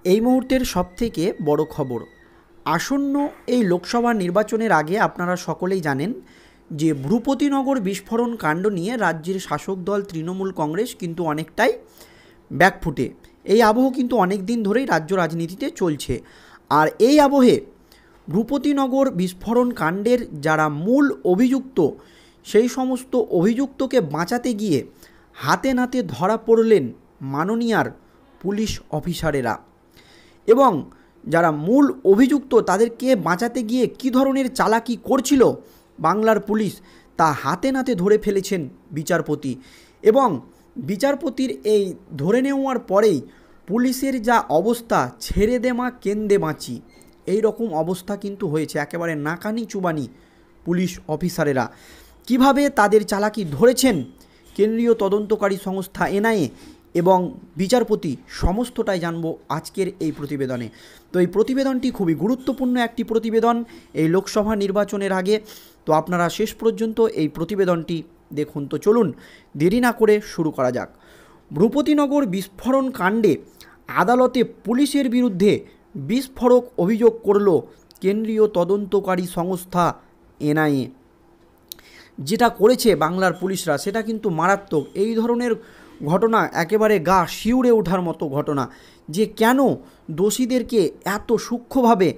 এই মুহূর্তের সবথেকে বড় খবর, আসন্ন এই লোকসভা নির্বাচনের আগে আপনারা সকলেই জানেন যে ভূপতিনগর বিস্ফোরণ কাণ্ড নিয়ে রাজ্যের শাসক দল তৃণমূল কংগ্রেস কিন্তু অনেকটাই ব্যাকফুটে। এই আবহ কিন্তু অনেক দিন ধরেই রাজ্য রাজনীতিতে চলছে। আর এই আবহে ভূপতিনগর বিস্ফোরণ কাণ্ডের যারা মূল অভিযুক্ত, সেই সমস্ত অভিযুক্তকে বাঁচাতে গিয়ে হাতে নাতে ধরা পড়লেন মাননীয়ার পুলিশ অফিসারেরা। এবং যারা মূল অভিযুক্ত তাদেরকে বাঁচাতে গিয়ে কী ধরনের চালাকি করছিল বাংলার পুলিশ, তা হাতে নাতে ধরে ফেলেছেন বিচারপতি। এবং বিচারপতির এই ধরে নেওয়ার পরেই পুলিশের যা অবস্থা, ছেড়ে দে মা কেন্দে বাঁচি, এই রকম অবস্থা কিন্তু হয়েছে। একেবারে নাকানি চুবানি পুলিশ অফিসারেরা কিভাবে তাদের চালাকি ধরেছেন কেন্দ্রীয় তদন্তকারী সংস্থা এনআইএ এবং বিচারপতি, সমস্তটাই জানবো আজকের এই প্রতিবেদনে। তো এই প্রতিবেদনটি খুবই গুরুত্বপূর্ণ একটি প্রতিবেদন এই লোকসভা নির্বাচনের আগে। তো আপনারা শেষ পর্যন্ত এই প্রতিবেদনটি দেখুন। তো চলুন দেরি না করে শুরু করা যাক। ভূপতিনগর বিস্ফোরণ কাণ্ডে আদালতে পুলিশের বিরুদ্ধে বিস্ফোরক অভিযোগ করল কেন্দ্রীয় তদন্তকারী সংস্থা এনআইএ। যেটা করেছে বাংলার পুলিশরা সেটা কিন্তু মারাত্মক। এই ধরনের ঘটনা একেবারে গা শিউরে ওঠার মতো ঘটনা, যে কেন দোষীদেরকে এত সূক্ষ্মভাবে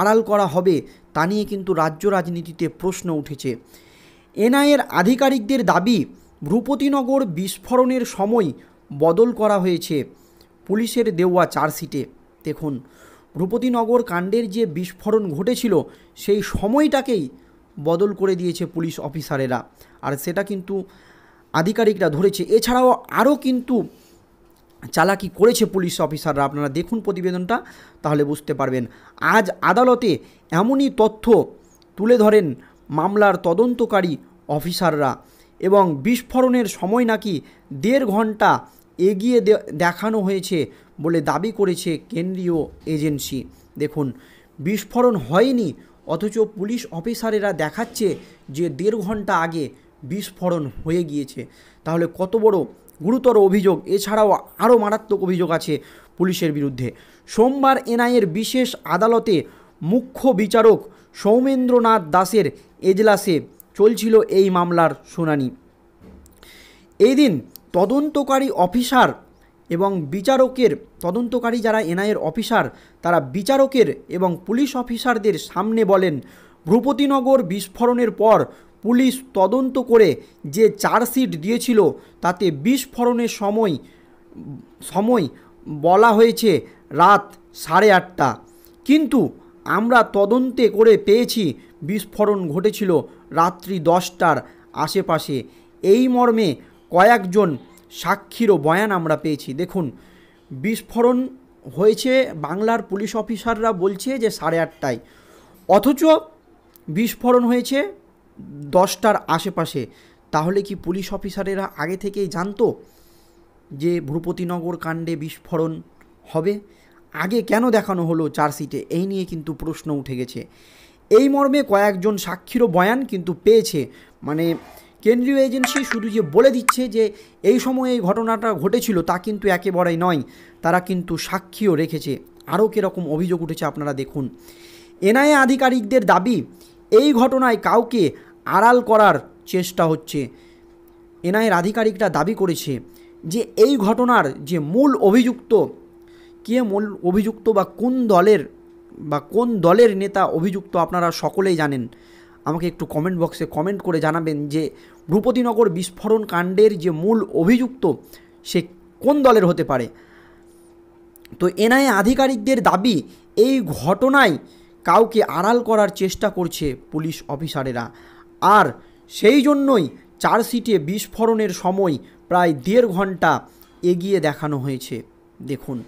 আড়াল করা হবে তা নিয়ে কিন্তু রাজ্য রাজনীতিতে প্রশ্ন উঠেছে। এনআইএর আধিকারিকদের দাবি, ভূপতিনগর বিস্ফোরণের সময় বদল করা হয়েছে পুলিশের দেওয়া চার্জশিটে। দেখুন, ভূপতিনগর কাণ্ডের যে বিস্ফোরণ ঘটেছিল সেই সময়টাকেই বদল করে দিয়েছে পুলিশ অফিসারেরা, আর সেটা কিন্তু আধিকারিকরা ধরেছে। এছাড়াও আরও কিন্তু চালাকি করেছে পুলিশ অফিসাররা। আপনারা দেখুন প্রতিবেদনটা, তাহলে বুঝতে পারবেন। আজ আদালতে এমনই তথ্য তুলে ধরেন মামলার তদন্তকারী অফিসাররা। এবং বিস্ফোরণের সময় নাকি 1.5 ঘন্টা এগিয়ে দেখানো হয়েছে বলে দাবি করেছে কেন্দ্রীয় এজেন্সি। দেখুন, বিস্ফোরণ হয়নি অথচ পুলিশ অফিসারেরা দেখাচ্ছে যে 1.5 ঘন্টা আগে বিস্ফোরণ হয়ে গিয়েছে। তাহলে কত বড় গুরুতর অভিযোগ! এছাড়াও আরও মারাত্মক অভিযোগ আছে পুলিশের বিরুদ্ধে। সোমবার এনআইএর বিশেষ আদালতে মুখ্য বিচারক সৌমেন্দ্রনাথ দাসের এজলাসে চলছিল এই মামলার শুনানি। এই দিন তদন্তকারী অফিসার এবং বিচারকের, তদন্তকারী যারা এনআইএর অফিসার তারা বিচারকের এবং পুলিশ অফিসারদের সামনে বলেন, ভূপতিনগর বিস্ফোরণের পর পুলিশ তদন্ত করে যে চার্জশিট দিয়েছিল তাতে বিস্ফোরণের সময় বলা হয়েছে রাত 8:30, কিন্তু আমরা তদন্তে করে পেয়েছি বিস্ফোরণ ঘটেছিল রাত্রি 10টার আশেপাশে। এই মর্মে কয়েকজন সাক্ষীরও বয়ান আমরা পেয়েছি। দেখুন, বিস্ফোরণ হয়েছে বাংলার পুলিশ অফিসাররা বলছে যে 8:30টায়, অথচ বিস্ফোরণ হয়েছে 10টার আশেপাশে। তাহলে কি পুলিশ অফিসারেরা আগে থেকেই জানতো যে ভূপতিনগর কাণ্ডে বিস্ফোরণ হবে? আগে কেন দেখানো হলো চার্জশিটে? এই নিয়ে কিন্তু প্রশ্ন উঠে গেছে। এই মর্মে কয়েকজন সাক্ষীরও বয়ান কিন্তু পেয়েছে। মানে কেন্দ্রীয় এজেন্সি শুধু যে বলে দিচ্ছে যে এই সময়ে এই ঘটনাটা ঘটেছিল তা কিন্তু একেবারেই নয়, তারা কিন্তু সাক্ষীও রেখেছে। আরও কীরকম অভিযোগ উঠেছে আপনারা দেখুন। এনআইএ আধিকারিকদের দাবি, এই ঘটনায় কাউকে আড়াল করার চেষ্টা হচ্ছে। এনআইএর আধিকারিকরা দাবি করেছে যে এই ঘটনার যে মূল অভিযুক্ত, কে মূল অভিযুক্ত বা কোন দলের নেতা অভিযুক্ত আপনারা সকলেই জানেন। আমাকে একটু কমেন্ট বক্সে কমেন্ট করে জানাবেন যে ভূপতিনগর বিস্ফোরণ কাণ্ডের যে মূল অভিযুক্ত সে কোন দলের হতে পারে। তো এনআইএ আধিকারিকদের দাবি, এই ঘটনায় কাউকে আড়াল করার চেষ্টা করছে পুলিশ অফিসারেরা, আর সেই জন্যই চার্জশিটে বিস্ফোরণের সময় প্রায় 1.5 ঘন্টা এগিয়ে দেখানো হয়েছে। দেখুন,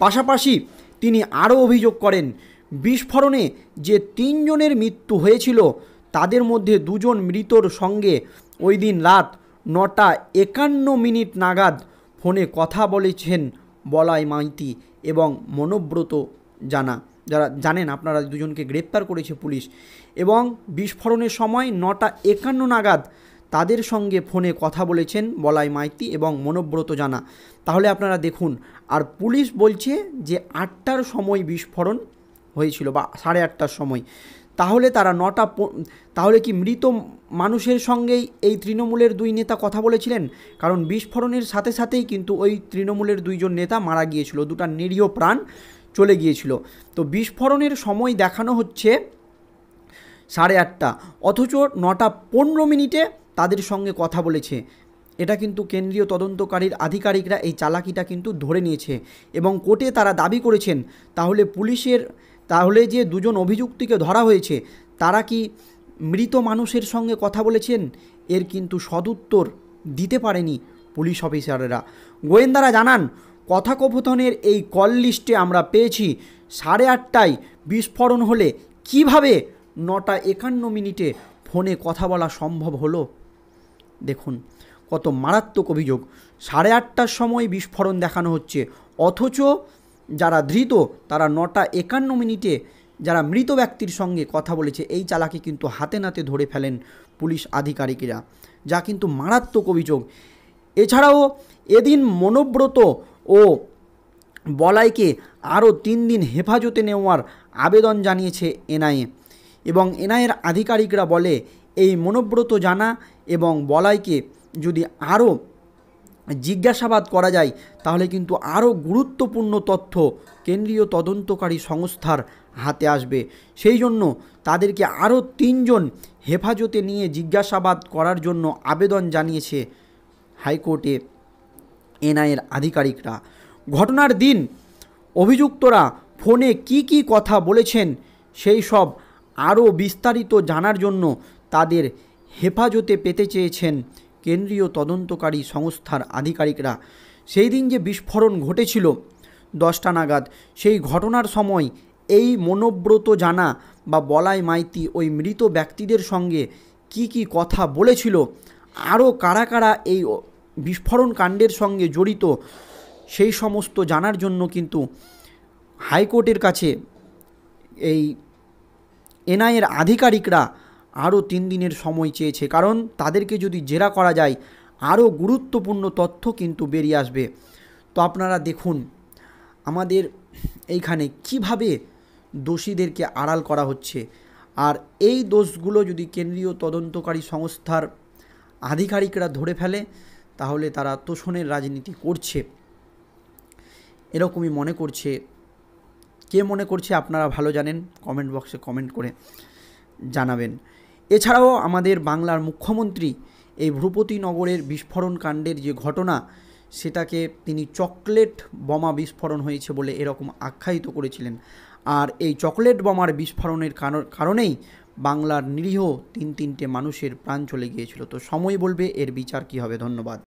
পাশাপাশি তিনি আরও অভিযোগ করেন, বিস্ফোরণে যে 3 জনের মৃত্যু হয়েছিল তাদের মধ্যে 2 জন মৃতর সঙ্গে ওই দিন রাত 9:51 নাগাদ ফোনে কথা বলেছেন বলাই মাইতি এবং মনোব্রত জানা। যারা জানেন আপনারা, 2 জনকে গ্রেপ্তার করেছে পুলিশ। এবং বিস্ফোরণের সময় 9:51 নাগাদ তাদের সঙ্গে ফোনে কথা বলেছেন বলাই মাইতি এবং মনোব্রত জানা। তাহলে আপনারা দেখুন, আর পুলিশ বলছে যে 8টার সময় বিস্ফোরণ হয়েছিল বা 8:30টার সময়। তাহলে তারা তাহলে কি মৃত মানুষের সঙ্গেই এই তৃণমূলের 2 নেতা কথা বলেছিলেন? কারণ বিস্ফোরণের সাথে সাথেই কিন্তু ওই তৃণমূলের 2জন নেতা মারা গিয়েছিল, 2টা নিরীহ প্রাণ চলে গিয়েছিল। তো বিস্ফোরণের সময় দেখানো হচ্ছে 8:30, অথচ 9:15 তাদের সঙ্গে কথা বলেছে। এটা কিন্তু কেন্দ্রীয় তদন্তকারীর আধিকারিকরা এই চালাকিটা কিন্তু ধরে নিয়েছে এবং কোর্টে তারা দাবি করেছেন তাহলে যে 2জন অভিযুক্তকে ধরা হয়েছে তারা কি মৃত মানুষের সঙ্গে কথা বলেছেন? এর কিন্তু সদুত্তর দিতে পারেনি পুলিশ অফিসাররা। গোয়েন্দারা জানান, কথোপকথনের এই কল লিস্টে আমরা পেয়েছি 8:30টায় বিস্ফোরণ হলে কিভাবে 9:51 ফোনে কথা বলা সম্ভব হলো। দেখুন কত মারাত্মক অভিযোগ। 8:30টার সময় বিস্ফোরণ দেখানো হচ্ছে, অথচ যারা ধৃত তারা 9:51 যারা মৃত ব্যক্তির সঙ্গে কথা বলেছে এই চালাকি কিন্তু হাতে নাতে ধরে ফেলেন পুলিশ আধিকারিকেরা, যা কিন্তু মারাত্মক অভিযোগ। এছাড়াও এদিন মনোব্রত ও বলাইকে আরও 3 দিন হেফাজতে নেওয়ার আবেদন জানিয়েছে এনআইএ এবং এনআইএর আধিকারিকরা বলে এই মনোব্রত জানা এবং বলাইকে যদি আরও জিজ্ঞাসাবাদ করা যায় তাহলে কিন্তু আরও গুরুত্বপূর্ণ তথ্য কেন্দ্রীয় তদন্তকারী সংস্থার হাতে আসবে। সেই জন্য তাদেরকে আরও 3 জন হেফাজতে নিয়ে জিজ্ঞাসাবাদ করার জন্য আবেদন জানিয়েছে হাইকোর্টে এনআইএর আধিকারিকরা। ঘটনার দিন অভিযুক্তরা ফোনে কি কথা বলেছেন সেই সব আরও বিস্তারিত জানার জন্য তাদের হেফাজতে পেতে চেয়েছেন কেন্দ্রীয় তদন্তকারী সংস্থার আধিকারিকরা। সেই দিন যে বিস্ফোরণ ঘটেছিল 10টা নাগাদ, সেই ঘটনার সময় এই মনোব্রত জানা বা বলাই মাইতি ওই মৃত ব্যক্তিদের সঙ্গে কি কথা বলেছিল, আরও কারা কারা এই বিস্ফোরণ কাণ্ডের সঙ্গে জড়িত সেই সমস্ত জানার জন্য কিন্তু হাইকোর্টের কাছে এই এনআইএর আধিকারিকরা আরও 3 দিনের সময় চেয়েছে, কারণ তাদেরকে যদি জেরা করা যায় আরও গুরুত্বপূর্ণ তথ্য কিন্তু বেরিয়ে আসবে। তো আপনারা দেখুন আমাদের এইখানে কিভাবে দোষীদেরকে আড়াল করা হচ্ছে, আর এই দোষগুলো যদি কেন্দ্রীয় তদন্তকারী সংস্থার আধিকারিকরা ধরে ফেলে তাহলে তারা তোষণের রাজনীতি করছে এরকমই মনে করছে। কে মনে করছে আপনারা ভালো জানেন, কমেন্ট বক্সে কমেন্ট করে জানাবেন। এছাড়াও আমাদের বাংলার মুখ্যমন্ত্রী এই ভূপতিনগরের বিস্ফোরণ কাণ্ডের যে ঘটনা সেটাকে তিনি চকলেট বোমা বিস্ফোরণ হয়েছে বলে এরকম আখ্যায়িত করেছিলেন, আর এই চকলেট বোমার বিস্ফোরণের কারণেই বাংলার নিরীহ 3 মানুষের প্রাণ চলে গিয়েছিল। তো সময় বলবে এর বিচার কী হবে। ধন্যবাদ।